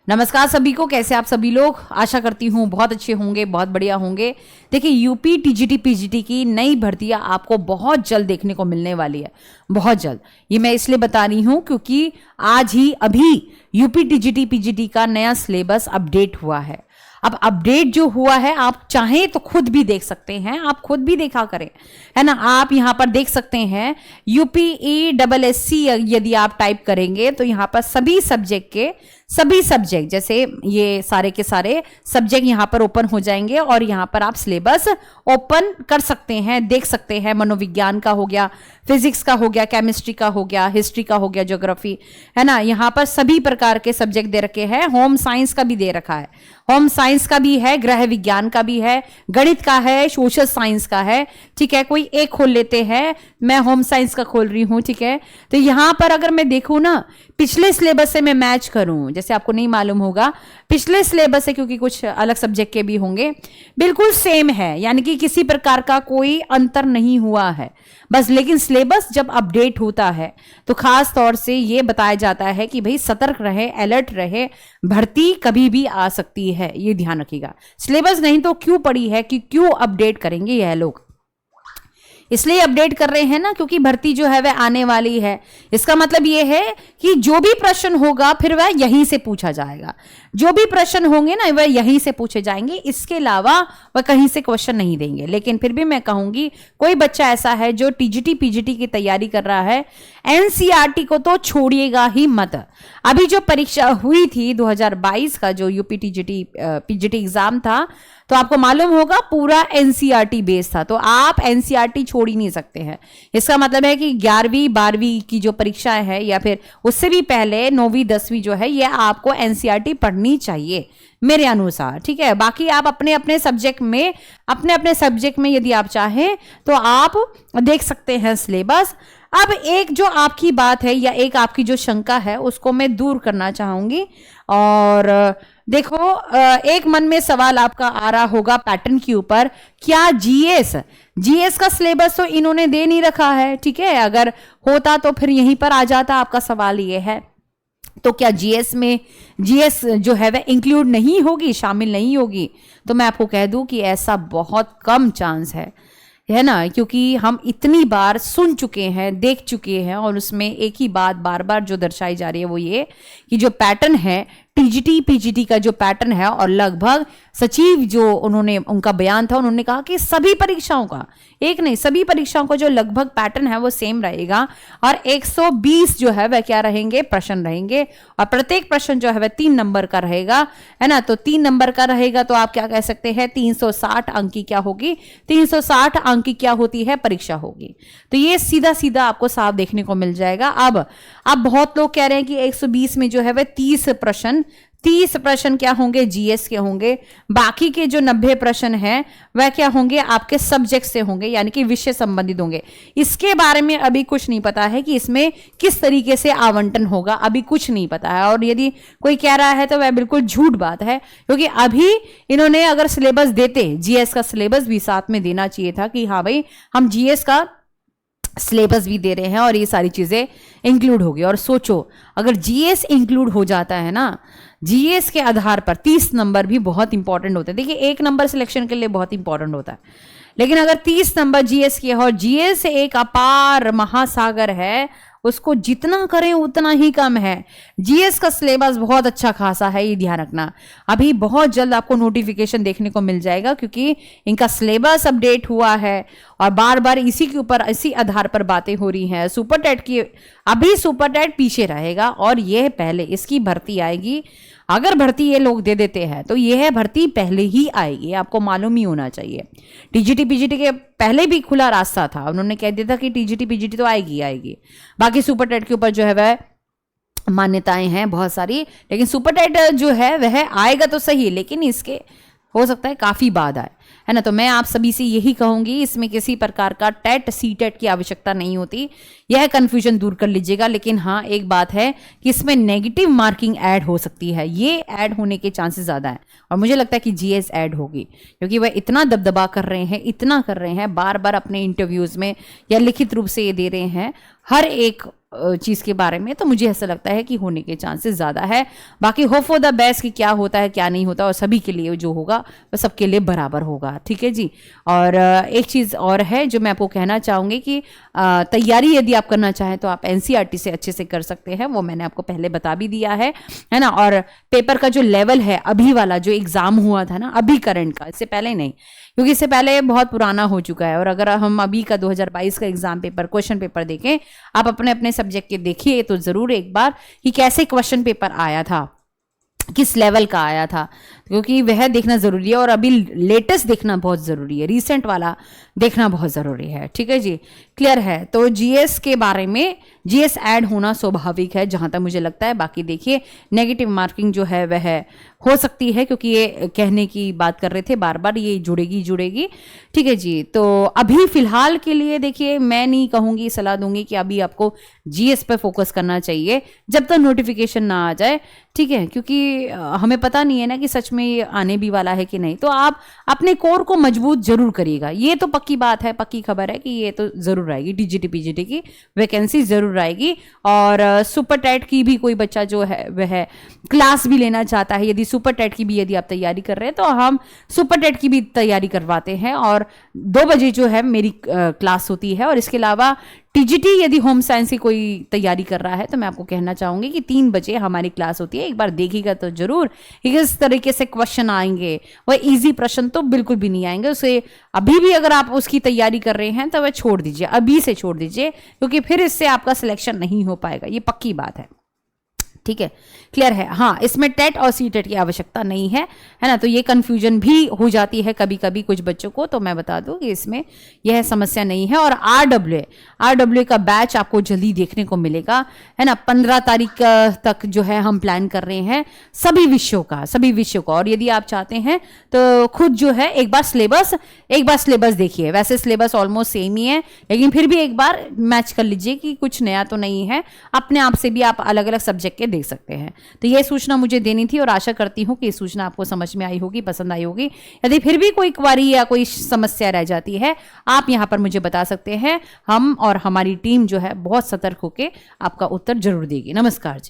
नमस्कार सभी को, कैसे आप सभी लोग। आशा करती हूँ बहुत अच्छे होंगे, बहुत बढ़िया होंगे। देखिए, यूपी टीजीटी पीजीटी की नई भर्तियां आपको बहुत जल्द देखने को मिलने वाली है, बहुत जल्द। ये मैं इसलिए बता रही हूँ क्योंकि आज ही अभी यूपी टीजीटी पीजीटी का नया सिलेबस अपडेट हुआ है। अब अपडेट जो हुआ है, आप चाहें तो खुद भी देख सकते हैं, आप खुद भी देखा करें, है ना। आप यहाँ पर देख सकते हैं UPESSC यदि आप टाइप करेंगे तो यहाँ पर सभी सब्जेक्ट जैसे ये सारे के सारे सब्जेक्ट यहाँ पर ओपन हो जाएंगे और यहाँ पर आप सिलेबस ओपन कर सकते हैं, देख सकते हैं। मनोविज्ञान का हो गया, फिजिक्स का हो गया, केमिस्ट्री का हो गया, हिस्ट्री का हो गया, ज्योग्राफी, है ना। यहाँ पर सभी प्रकार के सब्जेक्ट दे रखे हैं। होम साइंस का भी दे रखा है, होम साइंस का भी है, गृह विज्ञान का भी है, गणित का है, सोशल साइंस का है। ठीक है, कोई एक खोल लेते हैं, मैं होम साइंस का खोल रही हूं। ठीक है, तो यहां पर अगर मैं देखूं ना, पिछले सिलेबस से मैं मैच करूं, जैसे आपको नहीं मालूम होगा पिछले सिलेबस से, क्योंकि कुछ अलग सब्जेक्ट के भी होंगे, बिल्कुल सेम है, यानी कि किसी प्रकार का कोई अंतर नहीं हुआ है बस। लेकिन सिलेबस जब अपडेट होता है तो खास तौर से ये बताया जाता है कि भाई सतर्क रहे, अलर्ट रहे, भर्ती कभी भी आ सकती है, ये ध्यान रखिएगा। सिलेबस नहीं तो क्यों पड़ी है कि क्यों अपडेट करेंगे यह लोग, इसलिए अपडेट कर रहे हैं ना, क्योंकि भर्ती जो है वह आने वाली है। इसका मतलब यह है कि जो भी प्रश्न होगा फिर वह यहीं से पूछा जाएगा, जो भी प्रश्न होंगे ना वह यहीं से पूछे जाएंगे, इसके अलावा वह कहीं से क्वेश्चन नहीं देंगे। लेकिन फिर भी मैं कहूंगी, कोई बच्चा ऐसा है जो टीजीटी पीजीटी की तैयारी कर रहा है, एनसीईआरटी को तो छोड़िएगा ही मत। अभी जो परीक्षा हुई थी 2022 का, जो यूपी टीजीटी पीजीटी एग्जाम था, तो आपको मालूम होगा पूरा एनसीईआरटी बेस था, तो आप एनसीईआरटी छोड़ ही नहीं सकते हैं। इसका मतलब है कि 11वीं 12वीं की जो परीक्षाएं हैं या फिर उससे भी पहले 9वीं 10वीं जो है, ये आपको एनसीईआरटी पढ़नी चाहिए मेरे अनुसार। ठीक है, बाकी आप अपने अपने सब्जेक्ट में यदि आप चाहें तो आप देख सकते हैं सिलेबस। अब एक जो आपकी बात है या एक आपकी जो शंका है उसको मैं दूर करना चाहूंगी। और देखो, एक मन में सवाल आपका आ रहा होगा पैटर्न के ऊपर, क्या जीएस का सिलेबस तो इन्होंने दे नहीं रखा है। ठीक है, अगर होता तो फिर यहीं पर आ जाता। आपका सवाल ये है, तो क्या जीएस जो है वह इंक्लूड नहीं होगी, शामिल नहीं होगी? तो मैं आपको कह दूं कि ऐसा बहुत कम चांस है ना, क्योंकि हम इतनी बार सुन चुके हैं, देख चुके हैं, और उसमें एक ही बात बार बार जो दर्शाई जा रही है वो ये कि जो पैटर्न है टीजीटी पीजीटी का, जो पैटर्न है, और लगभग सचिव जो उनका बयान था, उन्होंने कहा कि सभी परीक्षाओं का, एक नहीं सभी परीक्षाओं का जो लगभग पैटर्न है वो सेम रहेगा। और 120 जो है वह क्या रहेंगे, प्रश्न रहेंगे, और प्रत्येक प्रश्न जो है वह 3 नंबर का रहेगा, है ना। तो 3 नंबर का रहेगा तो आप क्या कह सकते हैं, 360 अंक की क्या होगी, 360 अंक की क्या होती है, परीक्षा होगी। तो ये सीधा सीधा आपको साफ देखने को मिल जाएगा। अब बहुत लोग कह रहे हैं कि 120 में जो है वह 30 प्रश्न क्या होंगे, जीएस के होंगे। बाकी के जो 90 प्रश्न हैं वह क्या होंगे, आपके सब्जेक्ट से होंगे, यानी कि विषय संबंधित होंगे। इसके बारे में अभी कुछ नहीं पता है कि इसमें किस तरीके से आवंटन होगा, अभी कुछ नहीं पता है। और यदि कोई कह रहा है तो वह बिल्कुल झूठ बात है, क्योंकि अभी इन्होंने अगर सिलेबस देते, जीएस का सिलेबस भी साथ में देना चाहिए था कि हाँ भाई हम जीएस का सिलेबस भी दे रहे हैं और ये सारी चीजें इंक्लूड होगी। और सोचो, अगर जीएस इंक्लूड हो जाता है ना, जीएस के आधार पर 30 नंबर भी बहुत इंपॉर्टेंट होते हैं। देखिए, 1 नंबर सिलेक्शन के लिए बहुत इंपॉर्टेंट होता है, लेकिन अगर 30 नंबर जीएस के, और जीएस एक अपार महासागर है, उसको जितना करें उतना ही कम है। जीएस का सिलेबस बहुत अच्छा खासा है, ये ध्यान रखना। अभी बहुत जल्द आपको नोटिफिकेशन देखने को मिल जाएगा, क्योंकि इनका सिलेबस अपडेट हुआ है और बार बार इसी के ऊपर, इसी आधार पर बातें हो रही हैं। सुपर टेट की, अभी सुपर टेट पीछे रहेगा और यह पहले इसकी भर्ती आएगी। अगर भर्ती ये लोग दे देते हैं तो यह भर्ती पहले ही आएगी, आपको मालूम ही होना चाहिए। टीजीटी पीजीटी के पहले भी खुला रास्ता था, उन्होंने कह दिया था कि टीजीटी पीजीटी तो आएगी। बाकी सुपर टेट के ऊपर जो है वह मान्यताएं हैं बहुत सारी, लेकिन सुपर टेट जो है वह आएगा तो सही, लेकिन इसके हो सकता है काफी बाद आए, है ना। तो मैं आप सभी से यही कहूंगी, इसमें किसी प्रकार का टेट सी टेट की आवश्यकता नहीं होती। यह कंफ्यूजन दूर कर लीजिएगा। लेकिन हाँ, एक बात है कि इसमें नेगेटिव मार्किंग ऐड हो सकती है, ये ऐड होने के चांसेस ज़्यादा है और मुझे लगता है कि जीएस ऐड होगी, क्योंकि वह इतना दबदबा कर रहे हैं, इतना कर रहे हैं, बार बार अपने इंटरव्यूज़ में या लिखित रूप से ये दे रहे हैं हर एक चीज़ के बारे में। तो मुझे ऐसा लगता है कि होने के चांसेस ज़्यादा है। बाकी होप फॉर द बेस्ट कि क्या होता है क्या नहीं होता, और सभी के लिए जो होगा वह सबके लिए बराबर होगा। ठीक है जी। और एक चीज़ और है जो मैं आपको कहना चाहूँगी कि तैयारी यदि आप करना चाहें तो आप एनसीईआरटी से अच्छे से कर सकते हैं, वो मैंने आपको पहले बता भी दिया है ना। और पेपर का जो लेवल है, अभी वाला जो एग्ज़ाम हुआ था ना, अभी करंट का, इससे पहले नहीं, क्योंकि इससे पहले बहुत पुराना हो चुका है। और अगर हम अभी का 2022 का एग्जाम पेपर, क्वेश्चन पेपर देखें, आप अपने अपने सब्जेक्ट के देखिए तो जरूर एक बार कि कैसे क्वेश्चन पेपर आया था, किस लेवल का आया था, क्योंकि वह देखना ज़रूरी है। और अभी लेटेस्ट देखना बहुत ज़रूरी है, रीसेंट वाला देखना बहुत ज़रूरी है। ठीक है जी, क्लियर है। तो जीएस के बारे में, जीएस ऐड होना स्वाभाविक है जहाँ तक मुझे लगता है। बाकी देखिए नेगेटिव मार्किंग जो है वह हो सकती है, क्योंकि ये कहने की बात कर रहे थे बार बार, ये जुड़ेगी। ठीक है जी। तो अभी फिलहाल के लिए देखिए, मैं नहीं कहूँगी, सलाह दूंगी कि अभी आपको जीएस पर फोकस करना चाहिए जब तक नोटिफिकेशन ना आ जाए। ठीक है, क्योंकि हमें पता नहीं है ना कि सच में ये आने भी वाला है कि नहीं। तो आप अपने कोर को मजबूत जरूर करिएगा, ये तो पक्की बात है, पक्की खबर है कि ये तो जरूर आएगी, टीजीटी पीजीटी की वैकेंसी जरूर आएगी। और सुपर टेट की भी कोई बच्चा जो है वह क्लास भी लेना चाहता है, यदि सुपर टेट की भी यदि आप तैयारी कर रहे हैं तो हम सुपर टेट की भी तैयारी करवाते हैं। और 2 बजे जो है मेरी क्लास होती है। और इसके अलावा टीजीटी यदि होम साइंस की कोई तैयारी कर रहा है तो मैं आपको कहना चाहूंगी कि 3 बजे हमारी क्लास होती है, एक बार देखिएगा तो जरूर। किस तरीके से क्वेश्चन आएंगे, वह इजी प्रश्न तो बिल्कुल भी नहीं आएंगे। उसे अभी भी अगर आप उसकी तैयारी कर रहे हैं तो वह छोड़ दीजिए, अभी से छोड़ दीजिए, क्योंकि फिर इससे आपका सिलेक्शन नहीं हो पाएगा, ये पक्की बात है। ठीक है, क्लियर है। हाँ, इसमें टेट और सी टेट की आवश्यकता नहीं है ना। तो ये कंफ्यूजन भी हो जाती है कभी कभी कुछ बच्चों को, तो मैं बता दूं कि इसमें यह समस्या नहीं है। और आरडब्ल्यू का बैच आपको जल्दी देखने को मिलेगा, है ना। 15 तारीख तक जो है हम प्लान कर रहे हैं सभी विषयों का। और यदि आप चाहते हैं तो खुद जो है एक बार सिलेबस देखिए। वैसे सिलेबस ऑलमोस्ट सेम ही है, लेकिन फिर भी एक बार मैच कर लीजिए कि कुछ नया तो नहीं है। अपने आप से भी आप अलग अलग सब्जेक्ट के देख सकते हैं। तो यह सूचना मुझे देनी थी और आशा करती हूं कि ये सूचना आपको समझ में आई होगी, पसंद आई होगी। यदि फिर भी कोई क्वारी या कोई समस्या रह जाती है, आप यहां पर मुझे बता सकते हैं। हम और हमारी टीम जो है बहुत सतर्क होकर आपका उत्तर जरूर देगी। नमस्कार जी।